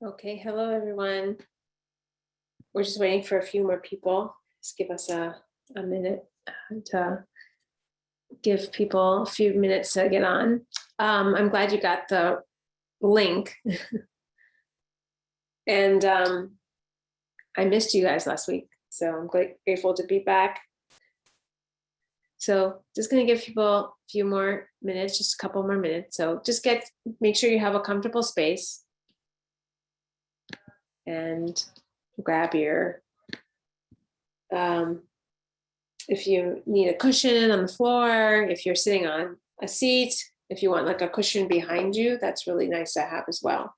Okay, hello everyone. We're just waiting for a few more people. Just give us a minute to give people a few minutes to get on. I'm glad you got the link. And I missed you guys last week, so I'm grateful to be back. So just gonna give people a few more minutes, just a couple more minutes. So just make sure you have a comfortable space and grab your if you need a cushion on the floor, if you're sitting on a seat, if you want like a cushion behind you, that's really nice to have as well.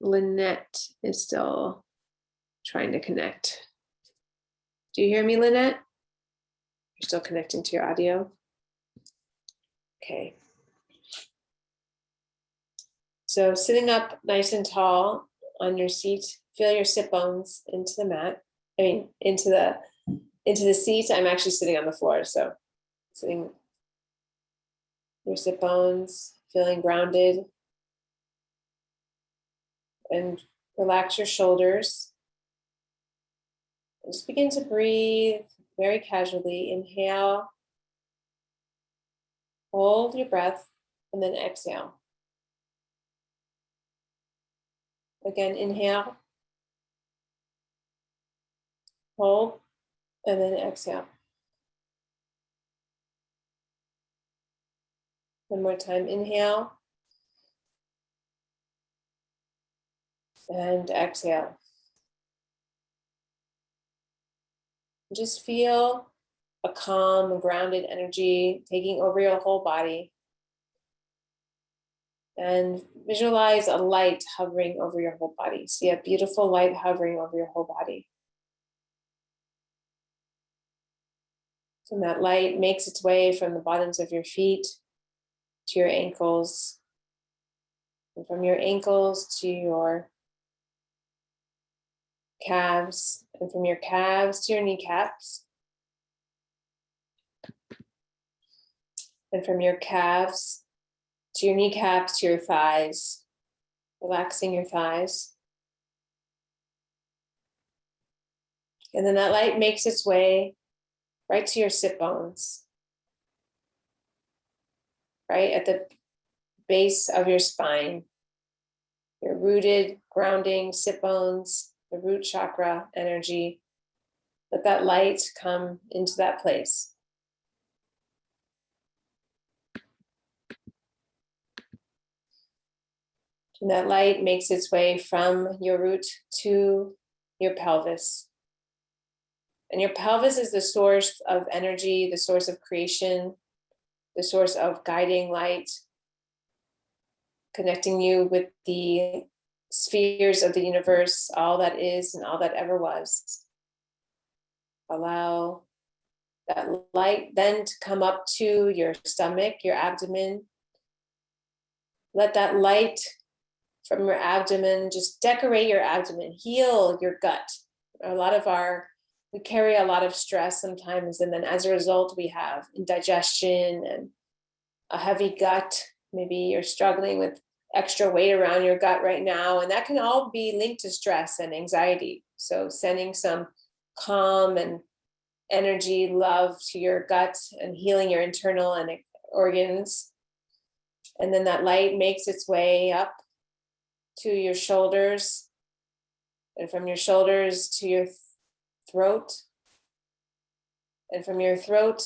Lynette is still trying to connect. Do you hear me, Lynette? You're still connecting to your audio? Okay. So sitting up nice and tall on your seat, feel your sit bones into the mat. I mean, into the seat. I'm actually sitting on the floor, so sitting your sit bones, feeling grounded, and relax your shoulders. And just begin to breathe very casually. Inhale, hold your breath, and then exhale. Again, inhale, hold, and then exhale. One more time, inhale, and exhale. Just feel a calm, grounded energy taking over your whole body. And visualize a light hovering over your whole body. See a beautiful light hovering over your whole body. So that light makes its way from the bottoms of your feet to your ankles, and from your ankles to your calves, and from your calves to your kneecaps, and from your calves to your kneecaps to your thighs, relaxing your thighs. And then that light makes its way right to your sit bones, right at the base of your spine, your rooted, grounding sit bones, the root chakra energy. Let that light come into that place. And that light makes its way from your root to your pelvis. And your pelvis is the source of energy, the source of creation, the source of guiding light, connecting you with the spheres of the universe, all that is and all that ever was. Allow that light then to come up to your stomach, your abdomen. Let that light from your abdomen just decorate your abdomen, heal your gut. We carry a lot of stress sometimes, and then as a result, we have indigestion and a heavy gut. Maybe you're struggling with extra weight around your gut right now, and that can all be linked to stress and anxiety. So sending some calm and energy, love to your gut and healing your internal and organs. And then that light makes its way up to your shoulders, and from your shoulders to your throat. And from your throat,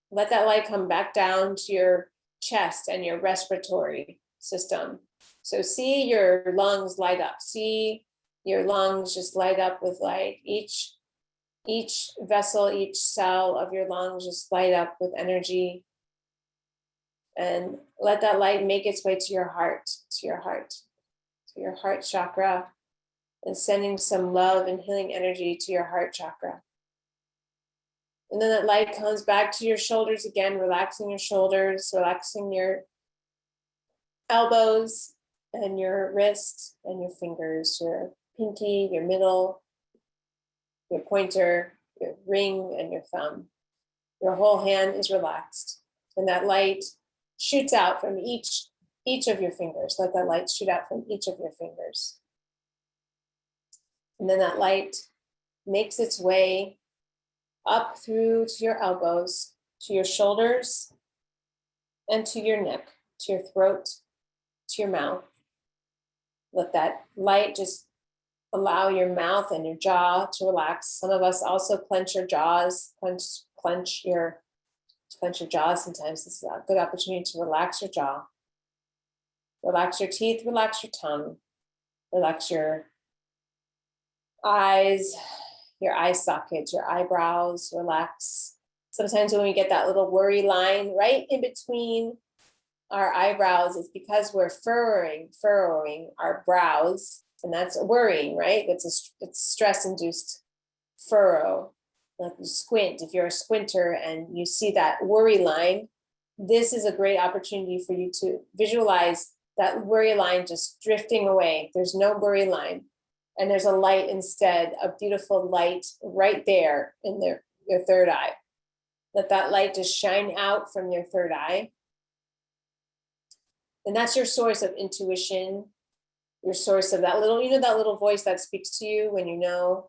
let that light come back down to your chest and your respiratory system. So see your lungs light up. See your lungs just light up with light. Each vessel, each cell of your lungs just light up with energy. And let that light make its way to your heart, to your heart chakra, and sending some love and healing energy to your heart chakra. And then that light comes back to your shoulders again, relaxing your shoulders, relaxing your elbows and your wrists and your fingers, your pinky, your middle, your pointer, your ring and your thumb. Your whole hand is relaxed, and that light shoots out from each of your fingers. Let that light shoot out from each of your fingers. And then that light makes its way up through to your elbows, to your shoulders, and to your neck, to your throat, to your mouth. Let that light just allow your mouth and your jaw to relax. Some of us also clench your jaws, clench your jaws sometimes. This is a good opportunity to relax your jaw. Relax your teeth, relax your tongue, relax your eyes, your eye sockets, your eyebrows, relax. Sometimes when we get that little worry line right in between our eyebrows, it's because we're furrowing our brows, and that's worrying, right? It's stress-induced furrow. Like you squint, if you're a squinter and you see that worry line, this is a great opportunity for you to visualize that worry line just drifting away. There's no worry line. And there's a light instead, a beautiful light right there in your third eye. Let that light just shine out from your third eye. And that's your source of intuition, your source of that little, that little voice that speaks to you when you're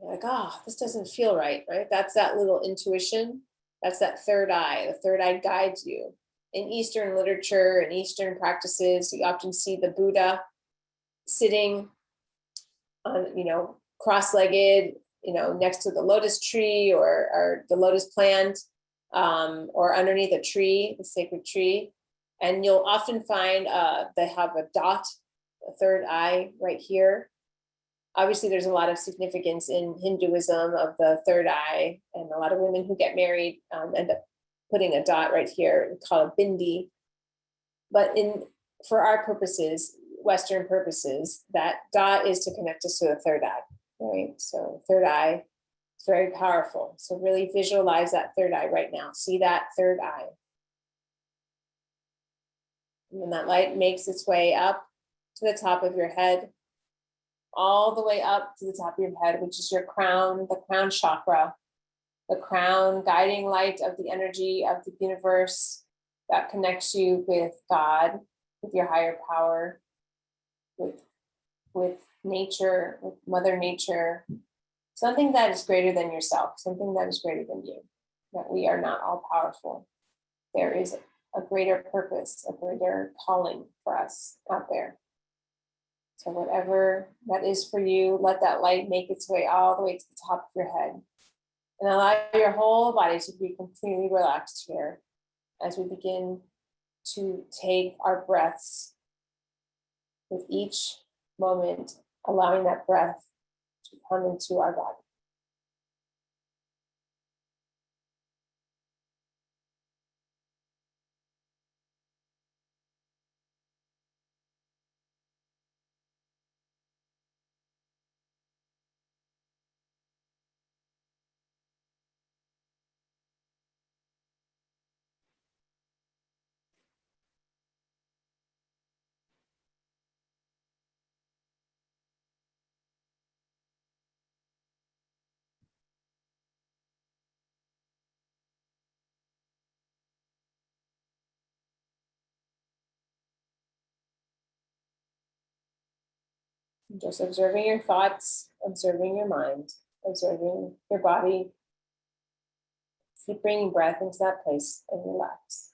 like, this doesn't feel right? That's that little intuition. That's that third eye. The third eye guides you. In Eastern literature and Eastern practices, you often see the Buddha sitting on, cross-legged, next to the lotus tree or the lotus plant, or underneath a tree, the sacred tree. And you'll often find they have a dot, a third eye right here. Obviously, there's a lot of significance in Hinduism of the third eye, and a lot of women who get married end up putting a dot right here, called a bindi. But for our purposes, Western purposes, that dot is to connect us to the third eye, right? So third eye is very powerful. So really visualize that third eye right now. See that third eye. And then that light makes its way up to the top of your head, all the way up to the top of your head, which is your crown, the crown chakra, the crown guiding light of the energy of the universe that connects you with God, with your higher power, with nature, with Mother Nature, something that is greater than yourself, something that is greater than you, that we are not all powerful. There is a greater purpose, a greater calling for us out there. So whatever that is for you, let that light make its way all the way to the top of your head. And allow your whole body to be completely relaxed here as we begin to take our breaths with each moment, allowing that breath to come into our body. Just observing your thoughts, observing your mind, observing your body. Keep bringing breath into that place and relax.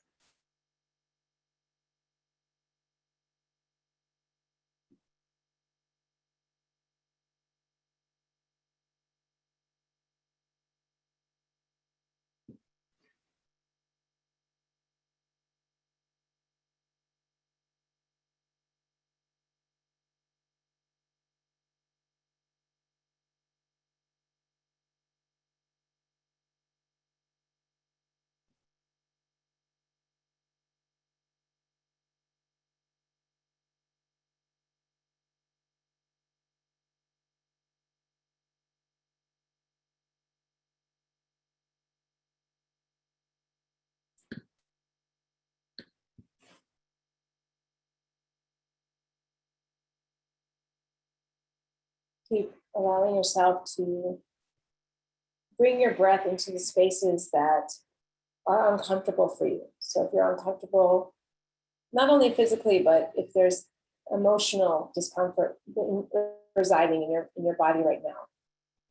Keep allowing yourself to bring your breath into the spaces that are uncomfortable for you. So if you're uncomfortable, not only physically, but if there's emotional discomfort residing in your body right now.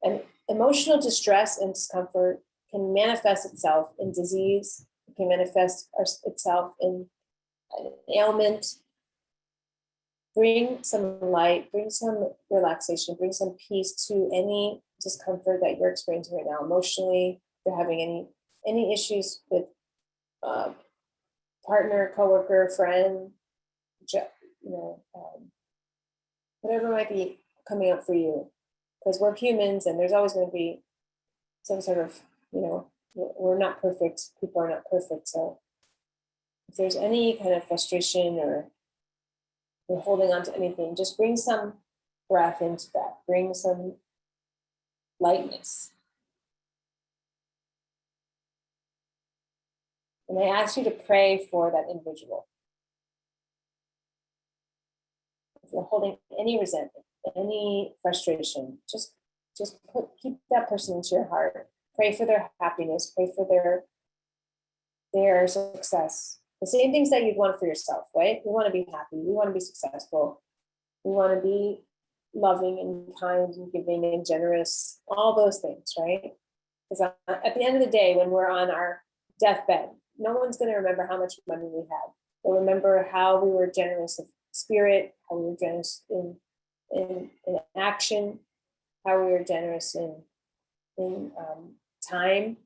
And emotional distress and discomfort can manifest itself in disease, it can manifest itself in an ailment. Bring some light, bring some relaxation, bring some peace to any discomfort that you're experiencing right now emotionally. If you're having any issues with partner, coworker, friend, whatever might be coming up for you, because we're humans and there's always going to be some sort of, we're not perfect. People are not perfect. So if there's any kind of frustration or you're holding on to anything, just bring some breath into that. Bring some lightness. And I ask you to pray for that individual. If you're holding any resentment, any frustration, just keep that person into your heart. Pray for their happiness. Pray for their success. The same things that you'd want for yourself, right? We want to be happy. We want to be successful. We want to be loving and kind and giving and generous. All those things, right? Because at the end of the day, when we're on our deathbed, no one's going to remember how much money we had. They'll remember how we were generous of spirit, how we were generous in action, how we were generous in time.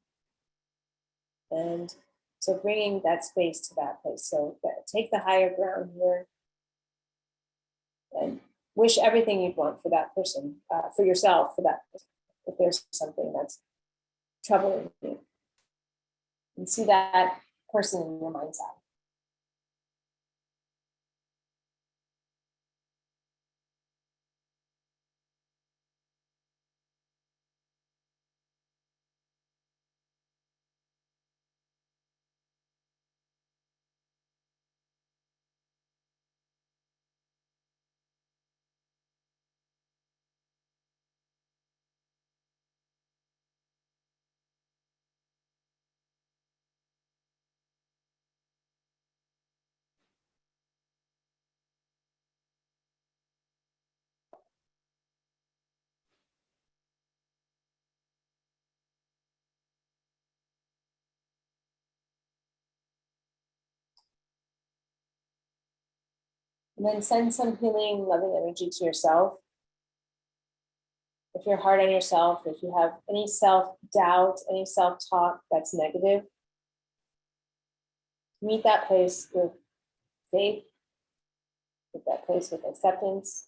And so bringing that space to that place. So take the higher ground here and wish everything you'd want for that person, for yourself, for that person, if there's something that's troubling you. And see that person in your mind's eye. And then send some healing, loving energy to yourself. If you're hard on yourself, if you have any self-doubt, any self-talk that's negative, meet that place with faith, meet that place with acceptance,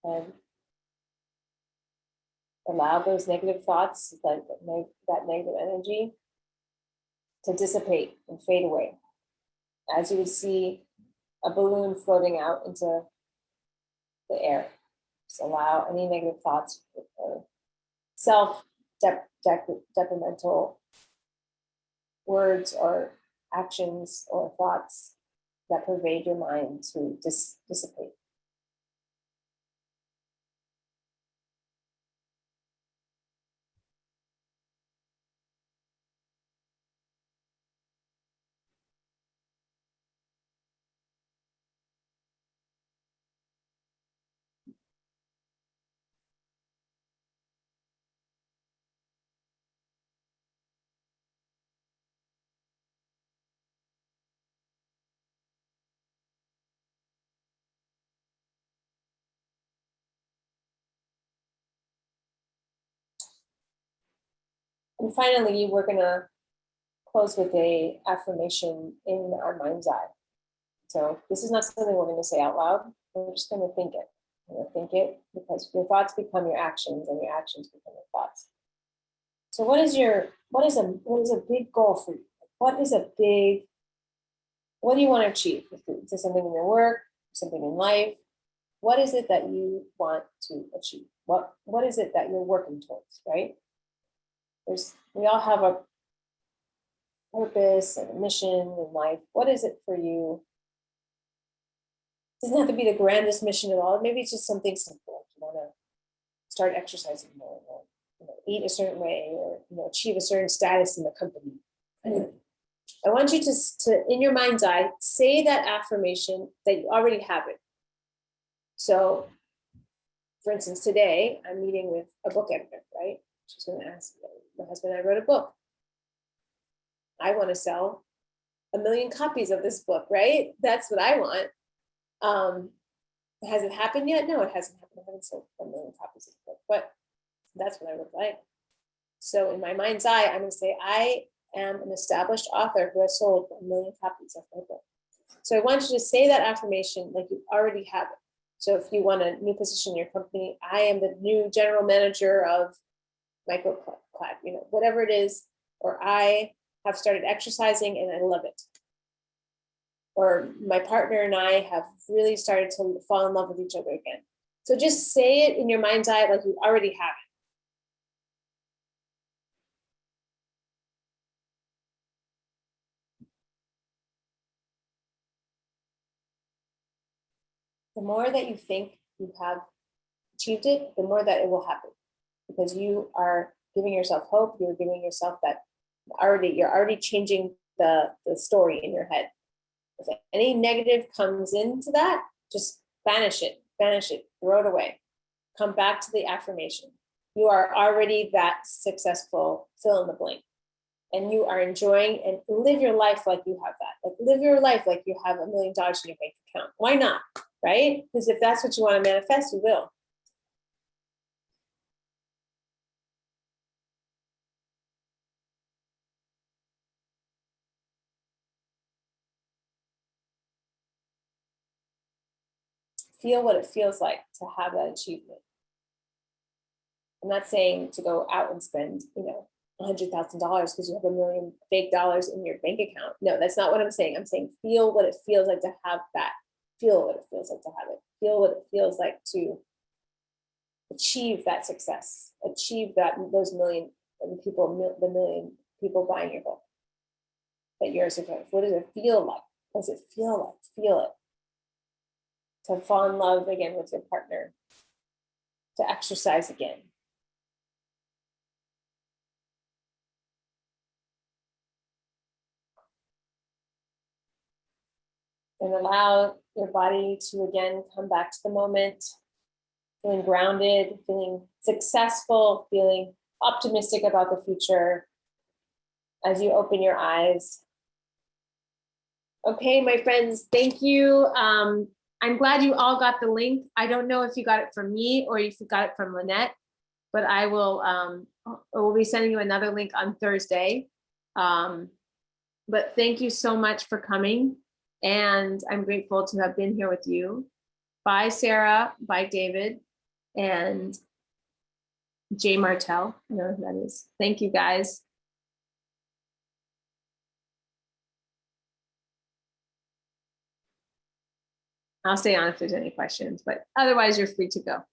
and allow those negative thoughts, like that negative energy, to dissipate and fade away. As you would see a balloon floating out into the air. Just allow any negative thoughts or self-detrimental words or actions or thoughts that pervade your mind to dissipate. And finally, we're going to close with a affirmation in our mind's eye. So this is not something we're going to say out loud. We're just going to think it. We're going to think it because your thoughts become your actions, and your actions become your thoughts. So what is a big goal for you? What do you want to achieve? Is this something in your work, something in life? What is it that you want to achieve? What is it that you're working towards, right? We all have a purpose and a mission in life. What is it for you? It doesn't have to be the grandest mission at all. Maybe it's just something simple. You want to start exercising more, or eat a certain way, or achieve a certain status in the company. And I want you to, in your mind's eye, say that affirmation that you already have it. So, for instance, today I'm meeting with a book editor, right? She's going to ask my husband and I wrote a book. I want to sell 1 million copies of this book, right? That's what I want. Has it happened yet? No, it hasn't happened. I haven't sold 1 million copies of the book, but that's what I would like. So in my mind's eye, I'm going to say, I am an established author who has sold 1 million copies of my book. So I want you to say that affirmation like you already have it. So if you want a new position in your company, I am the new general manager of MicroClad, whatever it is, or I have started exercising and I love it. Or my partner and I have really started to fall in love with each other again. So just say it in your mind's eye like you already have it. The more that you think you have achieved it, the more that it will happen, because you are giving yourself hope. You're giving yourself that you're already changing the story in your head. If any negative comes into that, just banish it, throw it away. Come back to the affirmation. You are already that successful, fill in the blank. And you are enjoying and live your life like you have that. Like live your life like you have $1 million in your bank account. Why not? Right? Because if that's what you want to manifest, you will. Feel what it feels like to have that achievement. I'm not saying to go out and spend, $100,000 because you have $1 million fake dollars in your bank account. No, that's not what I'm saying. I'm saying feel what it feels like to have that. Feel what it feels like to have it. Feel what it feels like to achieve that success. Achieve those million people, the million people buying your book. That you're successful. What does it feel like? What does it feel like? Feel it. To fall in love again with your partner. To exercise again. And allow your body to again come back to the moment, feeling grounded, feeling successful, feeling optimistic about the future as you open your eyes. Okay, my friends, thank you. I'm glad you all got the link. I don't know if you got it from me or if you got it from Lynette, but I will be sending you another link on Thursday. But thank you so much for coming. And I'm grateful to have been here with you. Bye, Sarah. Bye, David. And Jay Martell. I don't know who that is. Thank you, guys. I'll stay on if there's any questions, but otherwise you're free to go.